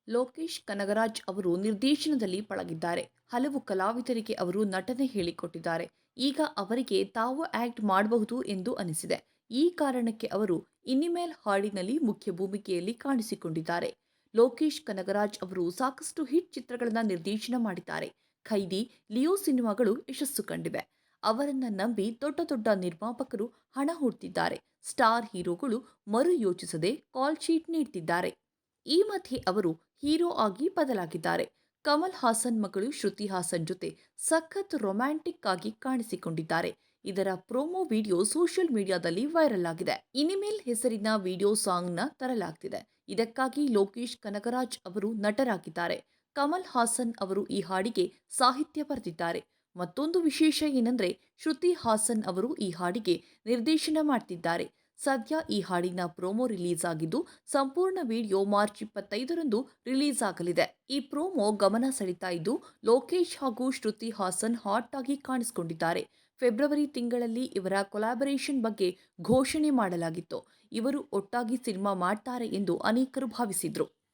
ಲೋಕೇಶ್ ಕನಗರಾಜ್ ಅವರು ನಿರ್ದೇಶನದಲ್ಲಿ ಪಳಗಿದ್ದಾರೆ. ಹಲವು ಕಲಾವಿದರಿಗೆ ಅವರು ನಟನೆ ಹೇಳಿಕೊಟ್ಟಿದ್ದಾರೆ. ಈಗ ಅವರಿಗೆ ತಾವು ಆಕ್ಟ್ ಮಾಡಬಹುದು ಎಂದು ಅನಿಸಿದೆ. ಈ ಕಾರಣಕ್ಕೆ ಅವರು ಇನಿಮೇಲ್ ಹಾಡಿನಲ್ಲಿ ಮುಖ್ಯ ಭೂಮಿಕೆಯಲ್ಲಿ ಕಾಣಿಸಿಕೊಂಡಿದ್ದಾರೆ. ಲೋಕೇಶ್ ಕನಗರಾಜ್ ಅವರು ಸಾಕಷ್ಟು ಹಿಟ್ ಚಿತ್ರಗಳನ್ನು ನಿರ್ದೇಶನ ಮಾಡಿದ್ದಾರೆ. ಖೈದಿ, ಲಿಯೋ ಸಿನಿಮಾಗಳು ಯಶಸ್ಸು ಕಂಡಿವೆ. ಅವರನ್ನ ನಂಬಿ ದೊಡ್ಡ ದೊಡ್ಡ ನಿರ್ಮಾಪಕರು ಹಣ ಹೂಡ್ತಿದ್ದಾರೆ. ಸ್ಟಾರ್ ಹೀರೋಗಳು ಮರು ಯೋಚಿಸದೆ ಕಾಲ್ ಶೀಟ್ ನೀಡ್ತಿದ್ದಾರೆ. ಈ ಮಧ್ಯೆ ಅವರು ಹೀರೋ ಆಗಿ ಬದಲಾಗಿದ್ದಾರೆ. ಕಮಲ್ ಹಾಸನ್ ಮಗಳು ಶ್ರುತಿ ಹಾಸನ್ ಜೊತೆ ಸಖತ್ ರೊಮ್ಯಾಂಟಿಕ್ ಆಗಿ ಕಾಣಿಸಿಕೊಂಡಿದ್ದಾರೆ. ಇದರ ಪ್ರೊಮೋ ವಿಡಿಯೋ ಸೋಷಿಯಲ್ ಮೀಡಿಯಾದಲ್ಲಿ ವೈರಲ್ ಆಗಿದೆ. ಇನಿಮೇಲ್ ಹೆಸರಿನ ವಿಡಿಯೋ ಸಾಂಗ್ನ ತರಲಾಗ್ತಿದೆ. ಇದಕ್ಕಾಗಿ ಲೋಕೇಶ್ ಕನಗರಾಜ್ ಅವರು ನಟರಾಗಿದ್ದಾರೆ. ಕಮಲ್ ಹಾಸನ್ ಅವರು ಈ ಹಾಡಿಗೆ ಸಾಹಿತ್ಯ ಬರೆದಿದ್ದಾರೆ. ಮತ್ತೊಂದು ವಿಶೇಷ ಏನಂದ್ರೆ ಶ್ರುತಿ ಹಾಸನ್ ಅವರು ಈ ಹಾಡಿಗೆ ನಿರ್ದೇಶನ ಮಾಡ್ತಿದ್ದಾರೆ. ಸದ್ಯ ಈ ಹಾಡಿನ ಪ್ರೋಮೋ ರಿಲೀಸ್ ಆಗಿದ್ದು ಸಂಪೂರ್ಣ ವಿಡಿಯೋ ಮಾರ್ಚ್ 25ರಂದು ರಿಲೀಸ್ ಆಗಲಿದೆ. ಈ ಪ್ರೋಮೋ ಗಮನ ಸೆಳೀತಾ ಇದ್ದು ಲೋಕೇಶ್ ಹಾಗೂ ಶ್ರುತಿ ಹಾಸನ್ ಹಾಟ್ ಆಗಿ ಕಾಣಿಸಿಕೊಂಡಿದ್ದಾರೆ. ಫೆಬ್ರವರಿ ತಿಂಗಳಲ್ಲಿ ಇವರ ಕೊಲಾಬರೇಷನ್ ಬಗ್ಗೆ ಘೋಷಣೆ ಮಾಡಲಾಗಿತ್ತು. ಇವರು ಒಟ್ಟಾಗಿ ಸಿನಿಮಾ ಮಾಡ್ತಾರೆ ಎಂದು ಅನೇಕರು ಭಾವಿಸಿದ್ರು.